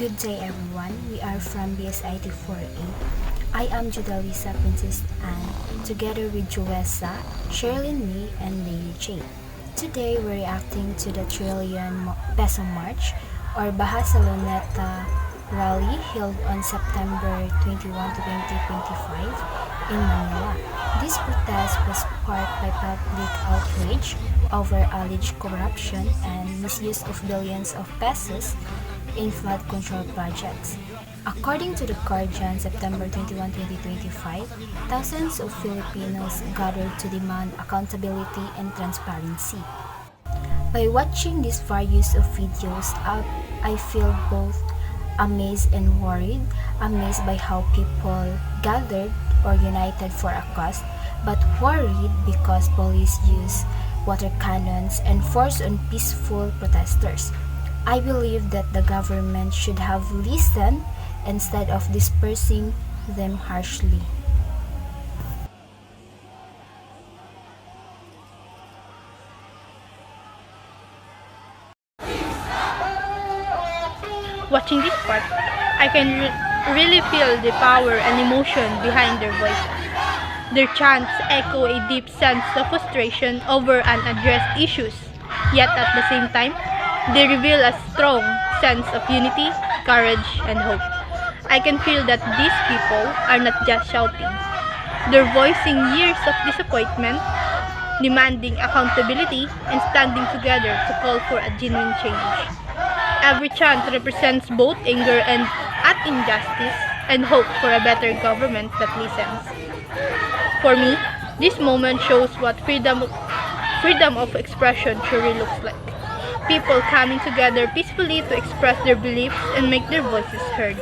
Good day everyone, we are from BSIT 4A. I am Judalisa Princess Anne, together with Joessa, Sherilyn Lee, and Lady Jane. Today we're reacting to the Trillion Peso March, or Baha sa Luneta rally held on September 21 to 2025 in Manila. This protest was sparked by public outrage over alleged corruption and misuse of billions of pesos in flood control projects. According to the Guardian, September 21, 2025, thousands of Filipinos gathered to demand accountability and transparency. By watching these various of videos, I feel both amazed and worried. Amazed by how people gathered or united for a cause, but worried because police use water cannons and force on peaceful protesters. I believe that the government should have listened instead of dispersing them harshly. Watching this part, I can really feel the power and emotion behind their voices. Their chants echo a deep sense of frustration over unaddressed issues, yet at the same time, they reveal a strong sense of unity, courage, and hope. I can feel that these people are not just shouting. They're voicing years of disappointment, demanding accountability, and standing together to call for a genuine change. Every chant represents both anger and at injustice and hope for a better government that listens. For me, this moment shows what freedom of expression truly looks like. People coming together peacefully to express their beliefs and make their voices heard.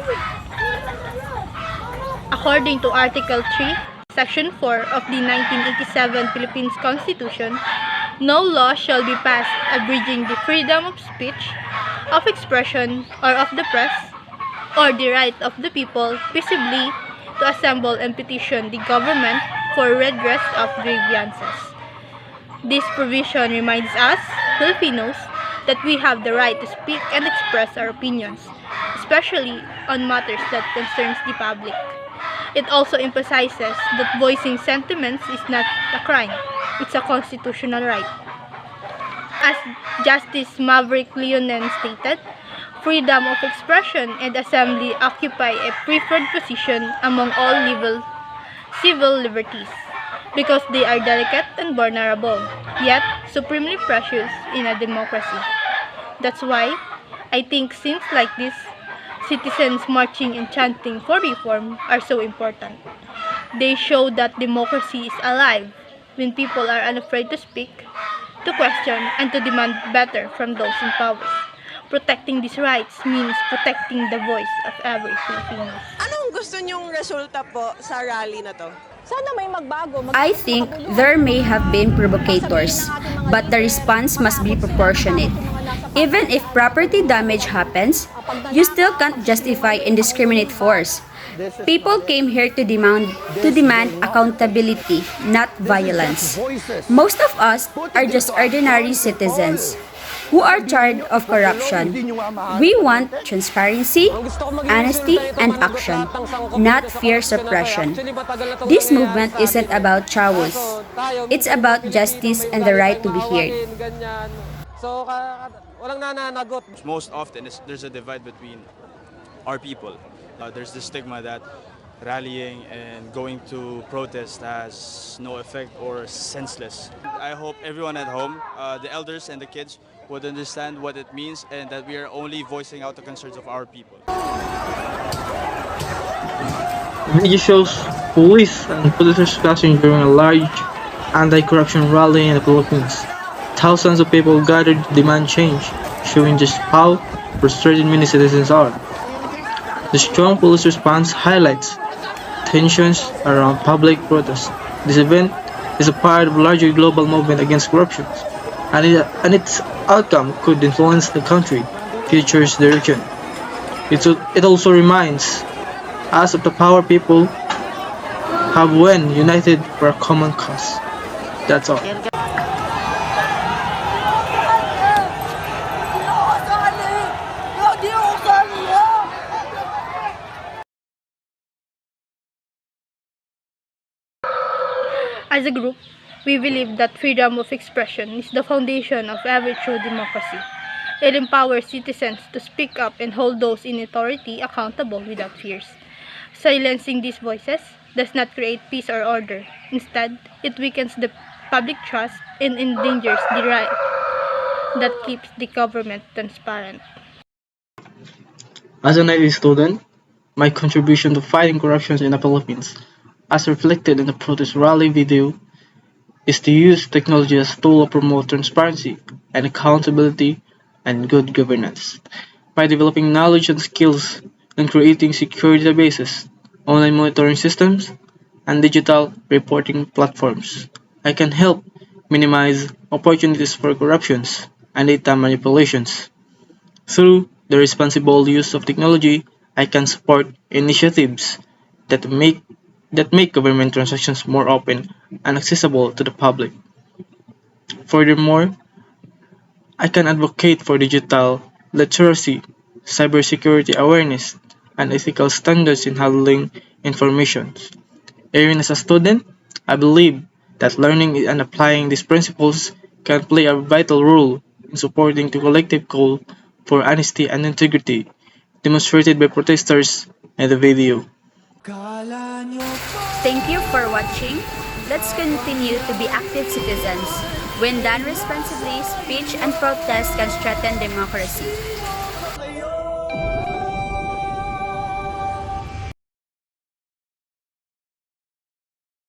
According to Article 3, Section 4 of the 1987 Philippines Constitution, no law shall be passed abridging the freedom of speech, of expression, or of the press, or the right of the people peaceably to assemble and petition the government for redress of grievances. This provision reminds us, Filipinos, that we have the right to speak and express our opinions, especially on matters that concerns the public. It also emphasizes that voicing sentiments is not a crime, it's a constitutional right. As Justice Maverick Leonen stated, freedom of expression and assembly occupy a preferred position among all civil liberties because they are delicate and vulnerable, yet supremely precious in a democracy. That's why I think scenes like this, citizens marching and chanting for reform, are so important. They show that democracy is alive when people are unafraid to speak, to question, and to demand better from those in power. Protecting these rights means protecting the voice of every Filipino. Anong gusto nyong resulta po sa rally na to? I think there may have been provocators, but the response must be proportionate. Even if property damage happens, you still can't justify indiscriminate force. People came here to demand accountability, not violence. Most of us are just ordinary citizens who are tired of corruption. We want transparency, honesty, and action, not fear suppression. This movement isn't about chaos. It's about justice and the right to be heard. Most often, there's a divide between our people. There's the stigma that rallying and going to protest has no effect or senseless. I hope everyone at home, the elders and the kids, would understand what it means and that we are only voicing out the concerns of our people. Video shows police and protesters clashing during a large anti-corruption rally in the Philippines. Thousands of people gathered to demand change, showing just how frustrated many citizens are. The strong police response highlights tensions around public protests. This event is a part of a larger global movement against corruption, and its outcome could influence the country's future direction. It also reminds us of the power people have when united for a common cause. That's all. As a group, we believe that freedom of expression is the foundation of every true democracy. It empowers citizens to speak up and hold those in authority accountable without fears. Silencing these voices does not create peace or order. Instead, it weakens the public trust and endangers the right that keeps the government transparent. As an IT student, my contribution to fighting corruption in the Philippines, as reflected in the protest rally video, is to use technology as a tool to promote transparency and accountability and good governance. By developing knowledge and skills and creating secure databases, online monitoring systems, and digital reporting platforms, I can help minimize opportunities for corruptions and data manipulations. Through the responsible use of technology, I can support initiatives that make government transactions more open and accessible to the public. Furthermore, I can advocate for digital literacy, cybersecurity awareness, and ethical standards in handling information. Even as a student, I believe that learning and applying these principles can play a vital role in supporting the collective goal for honesty and integrity demonstrated by protesters in the video. Thank you for watching. Let's continue to be active citizens. When done responsibly, speech and protest can strengthen democracy.